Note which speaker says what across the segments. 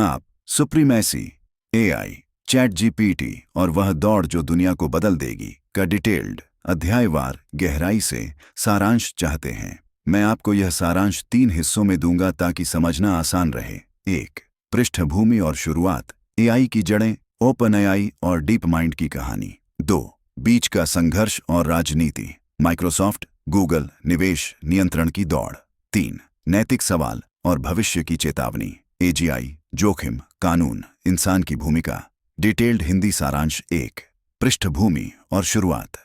Speaker 1: आप supremacy, AI, chat GPT और वह दौड़ जो दुनिया को बदल देगी का डिटेल्ड अध्यायवार गहराई से सारांश चाहते हैं। मैं आपको यह सारांश 3 हिस्सों में दूंगा ताकि समझना आसान रहे। 1. पृष्ठभूमि और शुरुआत, एआई की जड़ें, ओपन एआई और डीप माइंड की कहानी। 2. बीच का संघर्ष और राजनीति, माइक्रोसॉफ्ट, गूगल, निवेश नियंत्रण की दौड़। 3. नैतिक सवाल और भविष्य की चेतावनी, एजीआई, जोखिम, कानून, इंसान की भूमिका। डिटेल्ड हिंदी सारांश। 1. पृष्ठभूमि और शुरुआत।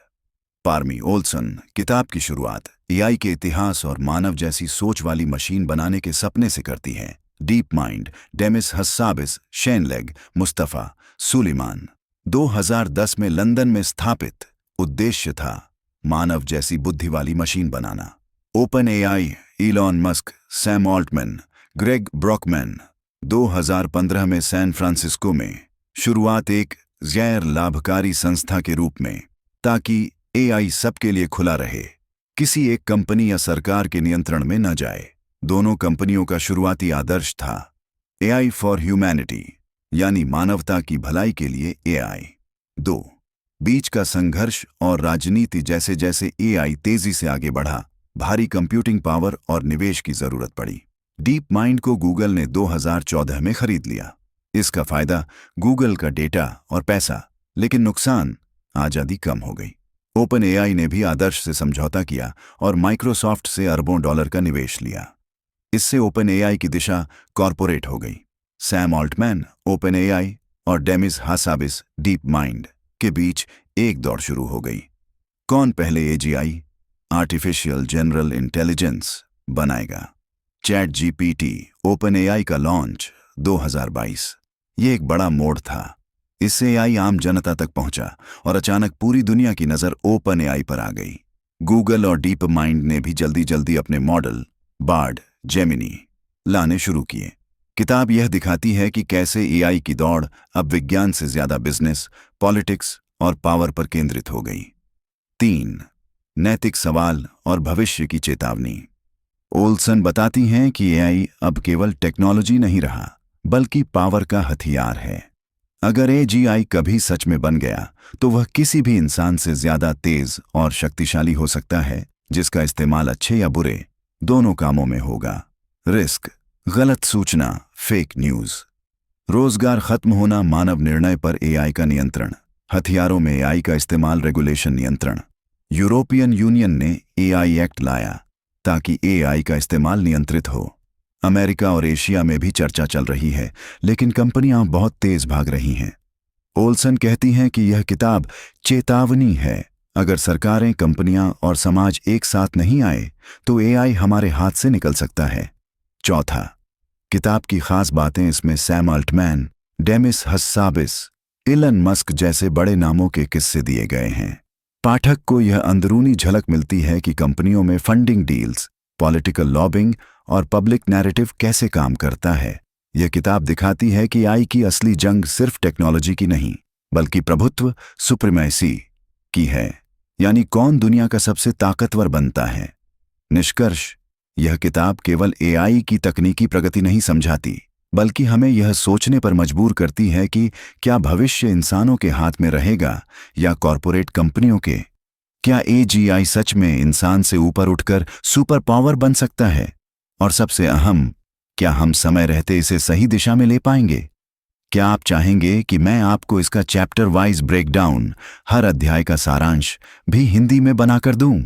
Speaker 1: पारमी ओल्सन, किताब की शुरुआत एआई के इतिहास और मानव जैसी सोच वाली मशीन बनाने के सपने से करती है। DeepMind, Demis Hassabis, Shane Legg, Mustafa Suleyman. 2010 में लंदन में स्थापित। उद्देश्य था मानव जैसी बुद्धि वाली मशीन बनाना। OpenAI, Elon Musk, Sam Altman, Greg Brockman. 2015 में सैन फ्रांसिस्को में। शुरुआत एक गैर लाभकारी संस्था के रूप में, ताकि एआई सबके लिए खुला रहे, किसी एक कंपनी या सरकार के नियंत्रण में न जाए। दोनों कंपनियों का शुरुआती आदर्श था एआई फॉर ह्यूमैनिटी, यानी मानवता की भलाई के लिए एआई। 2. बीच का संघर्ष और राजनीति। जैसे जैसे एआई तेजी से आगे बढ़ा, भारी कंप्यूटिंग पावर और निवेश की जरूरत पड़ी। डीप माइंड को गूगल ने 2014 में खरीद लिया। इसका फायदा गूगल का डेटा और पैसा, लेकिन नुकसान आजादी कम हो गई। ओपन एआई ने भी आदर्श से समझौता किया और माइक्रोसॉफ्ट से अरबों डॉलर का निवेश लिया। इससे ओपन एआई की दिशा कॉरपोरेट हो गई। सैम ऑल्टमैन, ओपन एआई, और डेमिस हासाबिस, डीप माइंड के बीच एक दौड़ शुरू हो गई। कौन पहले एजीआई, आर्टिफिशियल जनरल इंटेलिजेंस, बनाएगा? चैट जीपीटी, ओपन एआई का लॉन्च 2022। ये एक बड़ा मोड़ था। इससे एआई आम जनता तक पहुंचा और अचानक पूरी दुनिया की नजर ओपन एआई पर आ गई। गूगल और डीप माइंड ने भी जल्दी जल्दी अपने मॉडल बार्ड, जेमिनी लाने शुरू किए। किताब यह दिखाती है कि कैसे एआई की दौड़ अब विज्ञान से ज्यादा बिजनेस, पॉलिटिक्स और पावर पर केंद्रित हो गई। 3. नैतिक सवाल और भविष्य की चेतावनी। ओल्सन बताती हैं कि एआई अब केवल टेक्नोलॉजी नहीं रहा, बल्कि पावर का हथियार है। अगर एजीआई कभी सच में बन गया, तो वह किसी भी इंसान से ज्यादा तेज और शक्तिशाली हो सकता है, जिसका इस्तेमाल अच्छे या बुरे दोनों कामों में होगा। रिस्क, गलत सूचना, फेक न्यूज, रोजगार खत्म होना, मानव निर्णय पर एआई का नियंत्रण, हथियारों में एआई का इस्तेमाल, रेगुलेशन नियंत्रण। यूरोपियन यूनियन ने एआई एक्ट लाया ताकि एआई का इस्तेमाल नियंत्रित हो। अमेरिका और एशिया में भी चर्चा चल रही है, लेकिन कंपनियां बहुत तेज भाग रही हैं। ओल्सन कहती हैं कि यह किताब चेतावनी है। अगर सरकारें, कंपनियां और समाज एक साथ नहीं आए, तो एआई हमारे हाथ से निकल सकता है। 4. किताब की खास बातें। इसमें Sam Altman, Demis Hassabis, Elon Musk जैसे बड़े नामों के किस्से दिए गए हैं। पाठक को यह अंदरूनी झलक मिलती है कि कंपनियों में फंडिंग डील्स, पॉलिटिकल लॉबिंग और पब्लिक नैरेटिव कैसे काम करता है। यह किताब दिखाती है कि एआई की असली जंग सिर्फ टेक्नोलॉजी की नहीं, बल्कि प्रभुत्व, सुप्रीमेसी की है, यानी कौन दुनिया का सबसे ताकतवर बनता है। निष्कर्ष, यह किताब केवल एआई की तकनीकी प्रगति नहीं समझाती, बल्कि हमें यह सोचने पर मजबूर करती है कि क्या भविष्य इंसानों के हाथ में रहेगा या कॉरपोरेट कंपनियों के। क्या एजीआई सच में इंसान से ऊपर उठकर सुपर पावर बन सकता है? और सबसे अहम, क्या हम समय रहते इसे सही दिशा में ले पाएंगे? क्या आप चाहेंगे कि मैं आपको इसका चैप्टर वाइज ब्रेकडाउन, हर अध्याय का सारांश भी हिंदी में बनाकर दूं?